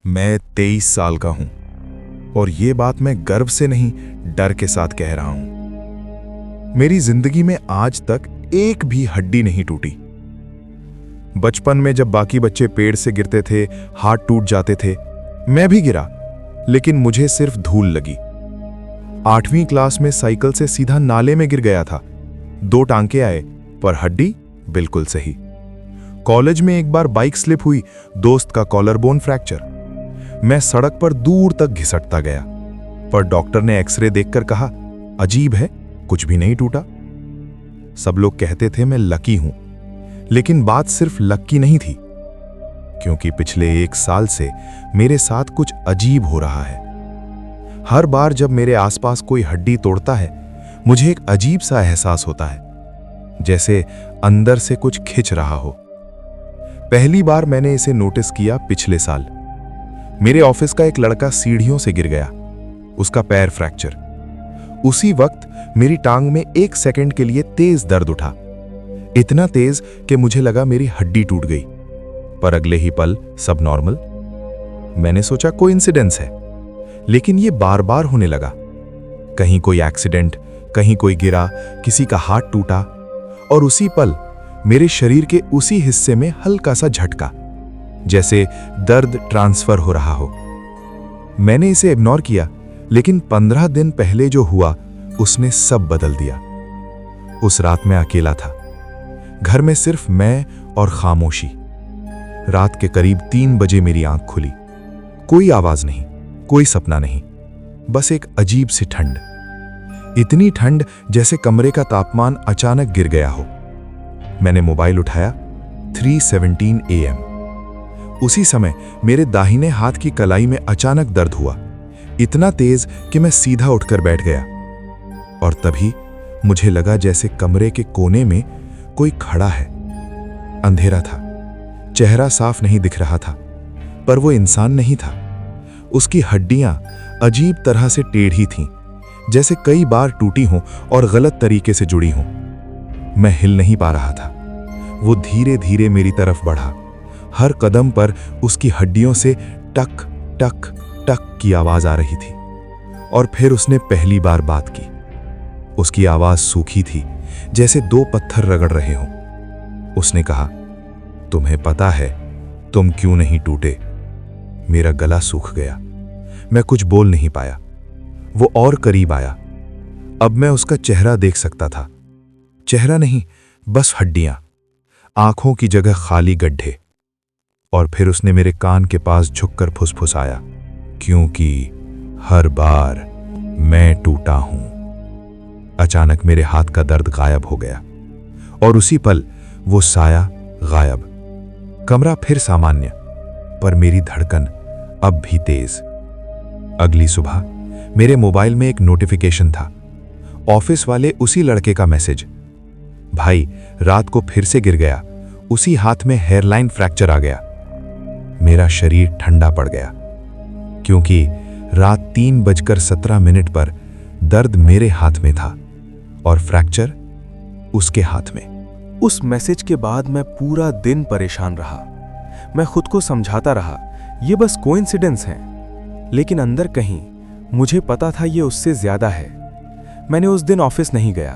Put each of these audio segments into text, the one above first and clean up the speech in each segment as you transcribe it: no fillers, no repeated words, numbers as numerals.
मैं 23 साल का हूं और ये बात मैं गर्व से नहीं, डर के साथ कह रहा हूं। मेरी जिंदगी में आज तक एक भी हड्डी नहीं टूटी। बचपन में जब बाकी बच्चे पेड़ से गिरते थे, हाथ टूट जाते थे, मैं भी गिरा, लेकिन मुझे सिर्फ धूल लगी। 8वीं क्लास में साइकिल से सीधा नाले में गिर गया था। 2 टांके आए, पर हड्डी बिल्कुल सही। कॉलेज में एक बार बाइक स्लिप हुई, दोस्त का कॉलर बोन फ्रैक्चर। मैं सड़क पर दूर तक घिसटता गया, पर डॉक्टर ने एक्सरे देखकर कहा, अजीब है, कुछ भी नहीं टूटा। सब लोग कहते थे मैं लकी हूं, लेकिन बात सिर्फ लक की नहीं थी, क्योंकि पिछले 1 साल से मेरे साथ कुछ अजीब हो रहा है। हर बार जब मेरे आसपास कोई हड्डी तोड़ता है, मुझे एक अजीब सा एहसास होता है, जैसे अंदर से कुछ खिंच रहा हो। पहली बार मैंने इसे नोटिस किया पिछले साल। मेरे ऑफिस का एक लड़का सीढ़ियों से गिर गया, उसका पैर फ्रैक्चर। उसी वक्त मेरी टांग में 1 सेकंड के लिए तेज दर्द उठा, इतना तेज कि मुझे लगा मेरी हड्डी टूट गई, पर अगले ही पल सब नॉर्मल। मैंने सोचा कोइंसिडेंस है, लेकिन ये बार बार होने लगा। कहीं कोई एक्सीडेंट, कहीं कोई गिरा, किसी का हाथ टूटा, और उसी पल मेरे शरीर के उसी हिस्से में हल्का सा झटका, जैसे दर्द ट्रांसफर हो रहा हो। मैंने इसे इग्नोर किया, लेकिन 15 दिन पहले जो हुआ उसने सब बदल दिया। उस रात मैं अकेला था, घर में सिर्फ मैं और खामोशी। रात के करीब 3 बजे मेरी आंख खुली। कोई आवाज नहीं, कोई सपना नहीं, बस एक अजीब सी ठंड। इतनी ठंड जैसे कमरे का तापमान अचानक गिर गया हो। मैंने मोबाइल उठाया, 3:17 AM। उसी समय मेरे दाहिने हाथ की कलाई में अचानक दर्द हुआ, इतना तेज कि मैं सीधा उठकर बैठ गया। और तभी मुझे लगा जैसे कमरे के कोने में कोई खड़ा है। अंधेरा था, चेहरा साफ नहीं दिख रहा था, पर वो इंसान नहीं था। उसकी हड्डियां अजीब तरह से टेढ़ी थीं, जैसे कई बार टूटी हों और गलत तरीके से जुड़ी हों। मैं हिल नहीं पा रहा था। वो धीरे धीरे मेरी तरफ बढ़ा। हर कदम पर उसकी हड्डियों से टक टक टक की आवाज आ रही थी। और फिर उसने पहली बार बात की। उसकी आवाज सूखी थी, जैसे 2 पत्थर रगड़ रहे हों। उसने कहा, तुम्हें पता है तुम क्यों नहीं टूटे? मेरा गला सूख गया, मैं कुछ बोल नहीं पाया। वो और करीब आया। अब मैं उसका चेहरा देख सकता था। चेहरा नहीं, बस हड्डियां, आंखों की जगह खाली गड्ढे। और फिर उसने मेरे कान के पास झुककर फुसफुसाया, क्योंकि हर बार मैं टूटा हूं। अचानक मेरे हाथ का दर्द गायब हो गया, और उसी पल वो साया गायब। कमरा फिर सामान्य, पर मेरी धड़कन अब भी तेज। अगली सुबह मेरे मोबाइल में एक नोटिफिकेशन था। ऑफिस वाले उसी लड़के का मैसेज, भाई रात को फिर से गिर गया, उसी हाथ में हेयरलाइन फ्रैक्चर आ गया। मेरा शरीर ठंडा पड़ गया, क्योंकि रात 3:17 पर दर्द मेरे हाथ में था और फ्रैक्चर उसके हाथ में। उस मैसेज के बाद मैं पूरा दिन परेशान रहा। मैं खुद को समझाता रहा, ये बस कोइंसिडेंस है, लेकिन अंदर कहीं मुझे पता था ये उससे ज्यादा है। मैंने उस दिन ऑफिस नहीं गया,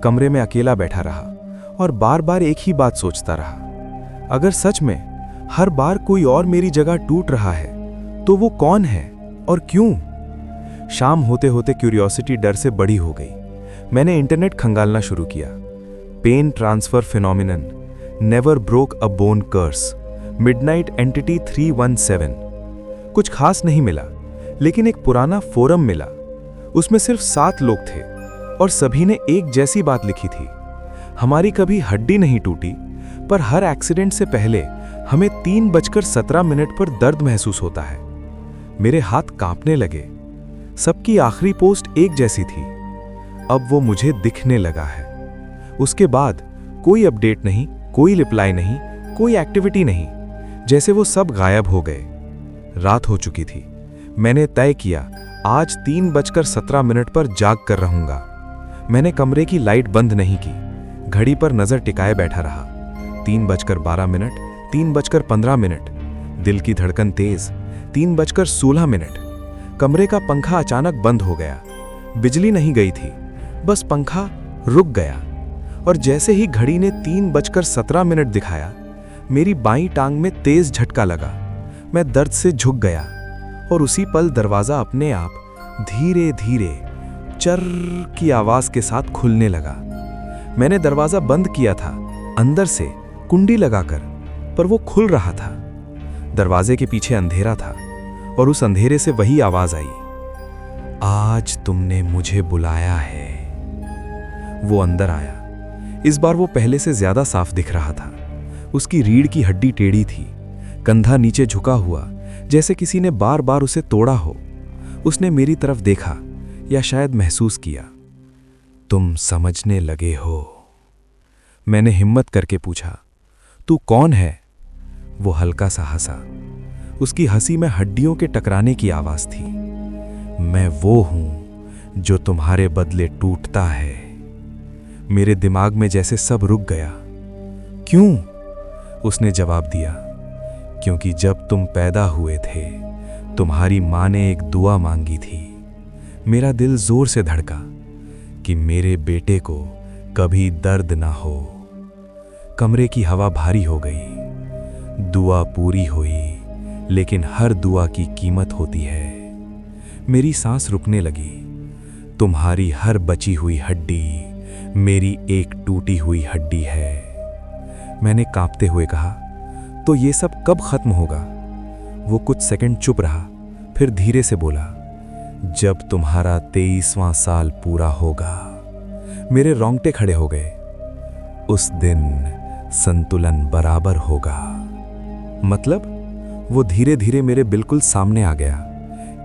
कमरे में अकेला बैठा रहा और बार बार एक ही बात सोचता रहा, अगर सच में हर बार कोई और मेरी जगह टूट रहा है तो वो कौन है और क्यों? शाम होते होते क्यूरियोसिटी डर से बड़ी हो गई। मैंने इंटरनेट खंगालना शुरू किया। Pain transfer phenomenon, never broke a bone curse, midnight entity 317। कुछ खास नहीं मिला, लेकिन एक पुराना फोरम मिला। उसमें सिर्फ 7 लोग थे और सभी ने एक जैसी बात लिखी थी, हमारी कभी हड्डी नहीं टूटी, पर हर एक्सीडेंट से पहले हमें 3:17 पर दर्द महसूस होता है। मेरे हाथ कांपने लगे। सबकी आखिरी पोस्ट एक जैसी थी। अब वो मुझे दिखने लगा है। उसके बाद कोई अपडेट नहीं, कोई रिप्लाई नहीं, कोई एक्टिविटी नहीं, जैसे वो सब गायब हो गए। रात हो चुकी थी। मैंने तय किया, आज 3:17 पर जाग कर रहूंगा। मैंने कमरे की लाइट बंद नहीं की, घड़ी पर नजर टिकाए बैठा रहा। 3:12, 3:15। दिल की धड़कन तेज, 3:16 कमरे का पंखा अचानक बंद हो गया। बिजली नहीं गई थी, बस पंखा रुक गया। और जैसे ही घड़ी ने 3:17 दिखाया, मेरी बाईं टांग में तेज झटका लगा। मैं दर्द से झुक गया और उसी पल दरवाजा अपने आप धीरे धीरे चर्र की आवाज के साथ खुलने लगा। मैंने दरवाजा बंद किया था अंदर से कुंडी लगाकर, पर वो खुल रहा था। दरवाजे के पीछे अंधेरा था और उस अंधेरे से वही आवाज आई, आज तुमने मुझे बुलाया है। वो अंदर आया। इस बार वो पहले से ज्यादा साफ दिख रहा था। उसकी रीढ़ की हड्डी टेढ़ी थी, कंधा नीचे झुका हुआ, जैसे किसी ने बार बार उसे तोड़ा हो। उसने मेरी तरफ देखा, या शायद महसूस किया। तुम समझने लगे हो? मैंने हिम्मत करके पूछा, तू कौन है? वो हल्का सा हंसा। उसकी हंसी में हड्डियों के टकराने की आवाज थी। मैं वो हूं जो तुम्हारे बदले टूटता है। मेरे दिमाग में जैसे सब रुक गया। क्यों? उसने जवाब दिया, क्योंकि जब तुम पैदा हुए थे, तुम्हारी मां ने एक दुआ मांगी थी। मेरा दिल जोर से धड़का कि मेरे बेटे को कभी दर्द ना हो। कमरे की हवा भारी हो गई। दुआ पूरी हुई, लेकिन हर दुआ की कीमत होती है। मेरी सांस रुकने लगी। तुम्हारी हर बची हुई हड्डी मेरी एक टूटी हुई हड्डी है। मैंने कांपते हुए कहा, तो ये सब कब खत्म होगा? वो कुछ सेकंड चुप रहा, फिर धीरे से बोला, जब तुम्हारा 23वां साल पूरा होगा। मेरे रोंगटे खड़े हो गए। उस दिन संतुलन बराबर होगा। मतलब? वो धीरे धीरे मेरे बिल्कुल सामने आ गया,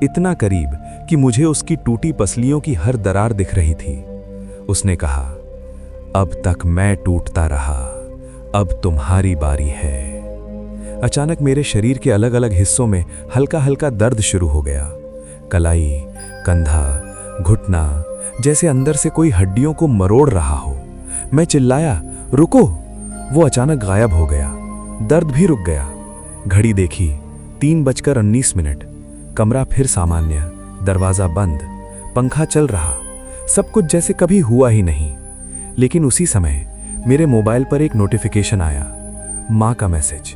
इतना करीब कि मुझे उसकी टूटी पसलियों की हर दरार दिख रही थी। उसने कहा, अब तक मैं टूटता रहा, अब तुम्हारी बारी है। अचानक मेरे शरीर के अलग अलग हिस्सों में हल्का हल्का दर्द शुरू हो गया। कलाई, कंधा, घुटना, जैसे अंदर से कोई हड्डियों को मरोड़ रहा हो। मैं चिल्लाया, रुको! वो अचानक गायब हो गया। दर्द भी रुक गया। घड़ी देखी, 3:19। कमरा फिर सामान्य, दरवाजा बंद, पंखा चल रहा, सब कुछ जैसे कभी हुआ ही नहीं। लेकिन उसी समय मेरे मोबाइल पर एक नोटिफिकेशन आया, माँ का मैसेज।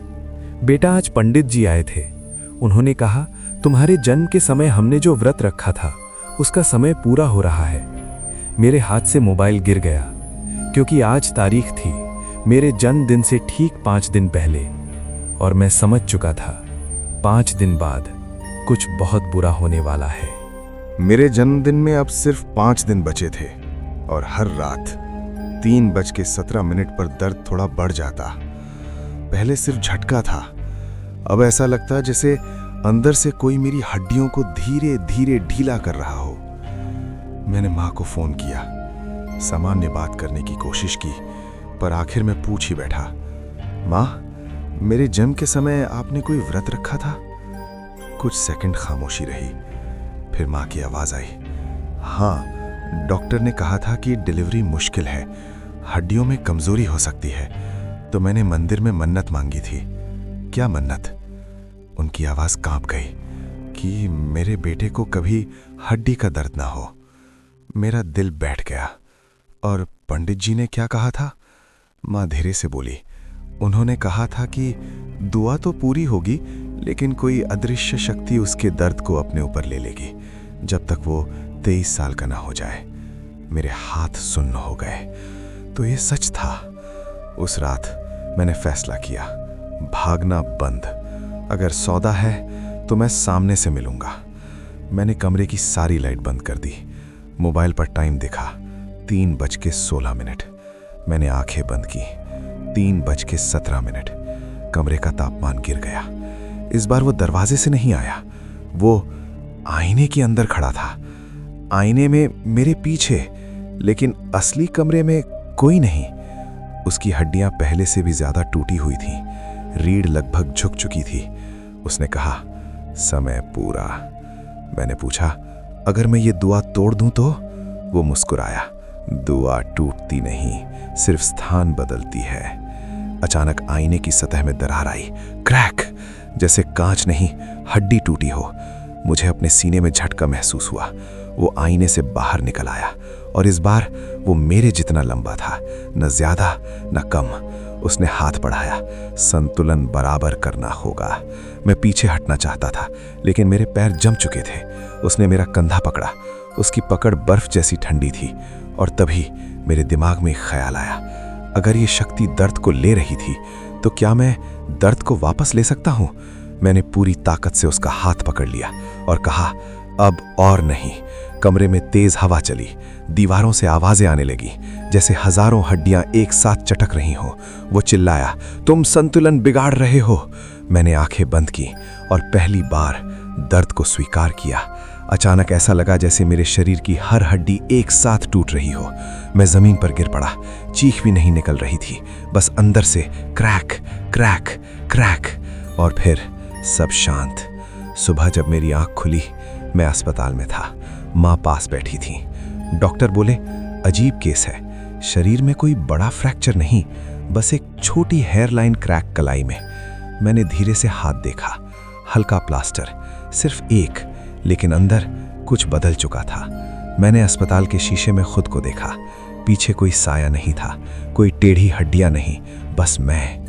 बेटा, आज पंडित जी आए थे। उन्होंने कहा, तुम्हारे जन्म के समय हमने जो व्रत रखा था, उसका समय पूरा हो रहा है। मेरे हाथ से मोबाइल गिर गया, क्योंकि आज तारीख थी मेरे जन्मदिन से ठीक 5 दिन पहले, और मैं समझ चुका था 5 दिन बाद कुछ बहुत बुरा होने वाला है। मेरे जन्मदिन में अब सिर्फ 5 दिन बचे थे, और हर रात 3:17 पर दर्द थोड़ा बढ़ जाता। पहले सिर्फ झटका था, अब ऐसा लगता जैसे अंदर से कोई मेरी हड्डियों को धीरे धीरे ढीला कर रहा हो। मैंने माँ को फोन किया, सामान्य बात करने की कोशिश की, पर आखिर में पूछ ही बैठा, माँ, मेरे जन्म के समय आपने कोई व्रत रखा था? कुछ सेकंड खामोशी रही, फिर माँ की आवाज आई, हाँ, डॉक्टर ने कहा था कि डिलीवरी मुश्किल है, हड्डियों में कमजोरी हो सकती है, तो मैंने मंदिर में मन्नत मांगी थी। क्या मन्नत? उनकी आवाज कांप गई कि मेरे बेटे को कभी हड्डी का दर्द ना हो। मेरा दिल बैठ गया। और पंडित जी ने क्या कहा था? माँ धीरे से बोली, उन्होंने कहा था कि दुआ तो पूरी होगी, लेकिन कोई अदृश्य शक्ति उसके दर्द को अपने ऊपर ले लेगी जब तक वो 23 साल का ना हो जाए। मेरे हाथ सुन्न हो गए। तो ये सच था। उस रात मैंने फैसला किया, भागना बंद। अगर सौदा है तो मैं सामने से मिलूंगा। मैंने कमरे की सारी लाइट बंद कर दी। मोबाइल पर टाइम देखा, 3:16। मैंने आंखें बंद की। 3:17। कमरे का तापमान गिर गया। इस बार वो दरवाजे से नहीं आया, वो आईने के अंदर खड़ा था। आईने में मेरे पीछे, लेकिन असली कमरे में कोई नहीं। उसकी हड्डियां पहले से भी ज्यादा टूटी हुई थीं, रीढ़ लगभग झुक चुकी थी। उसने कहा, समय पूरा। मैंने पूछा, अगर मैं ये दुआ तोड़ दूं तो? वो मुस्कुराया, दुआ टूटती नहीं, सिर्फ स्थान बदलती है। अचानक आईने की सतह में दरार आई, क्रैक, जैसे कांच नहीं हड्डी टूटी हो। मुझे अपने सीने में झटका महसूस हुआ। वो आईने से बाहर निकल आया और इस बार वो मेरे जितना लंबा था, न ज्यादा न कम। उसने हाथ बढ़ाया। संतुलन बराबर करना होगा। मैं पीछे हटना चाहता था, लेकिन मेरे पैर जम चुके थे। उसने मेरा कंधा पकड़ा। उसकी पकड़ बर्फ जैसी ठंडी थी और तभी मेरे दिमाग में एक ख्याल आया, अगर ये शक्ति दर्द को ले रही थी तो क्या मैं दर्द को वापस ले सकता हूं? मैंने पूरी ताकत से उसका हाथ पकड़ लिया और कहा, अब और नहीं। कमरे में तेज हवा चली। दीवारों से आवाजें आने लगी, जैसे हजारों हड्डियां एक साथ चटक रही हों। वो चिल्लाया, तुम संतुलन बिगाड़ रहे हो। मैंने आंखें बंद की और पहली बार दर्द को स्वीकार किया। अचानक ऐसा लगा जैसे मेरे शरीर की हर हड्डी एक साथ टूट रही हो। मैं जमीन पर गिर पड़ा। चीख भी नहीं निकल रही थी, बस अंदर से क्रैक क्रैक क्रैक, और फिर सब शांत। सुबह जब मेरी आंख खुली, मैं अस्पताल में था। माँ पास बैठी थी। डॉक्टर बोले, अजीब केस है। शरीर में कोई बड़ा फ्रैक्चर नहीं, बस एक छोटी हेयरलाइन क्रैक कलाई में। मैंने धीरे से हाथ देखा। हल्का प्लास्टर, सिर्फ एक, लेकिन अंदर कुछ बदल चुका था। मैंने अस्पताल के शीशे में खुद को देखा। पीछे कोई साया नहीं था, कोई टेढ़ी हड्डियां नहीं, बस मैं।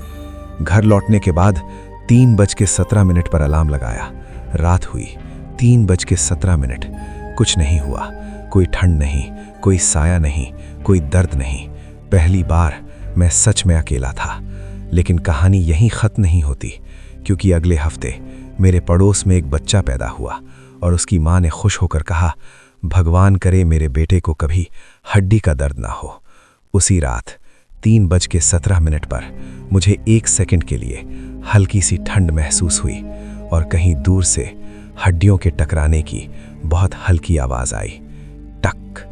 घर लौटने के बाद 3:17 पर अलार्म लगाया। रात हुई। 3:17। कुछ नहीं हुआ। कोई ठंड नहीं, कोई साया नहीं, कोई दर्द नहीं। पहली बार मैं सच में अकेला था। लेकिन कहानी यहीं खत्म नहीं होती, क्योंकि अगले हफ्ते मेरे पड़ोस में एक बच्चा पैदा हुआ और उसकी माँ ने खुश होकर कहा, भगवान करे मेरे बेटे को कभी हड्डी का दर्द ना हो। उसी रात 3:17 पर मुझे 1 सेकंड के लिए हल्की सी ठंड महसूस हुई और कहीं दूर से हड्डियों के टकराने की बहुत हल्की आवाज आई। टक।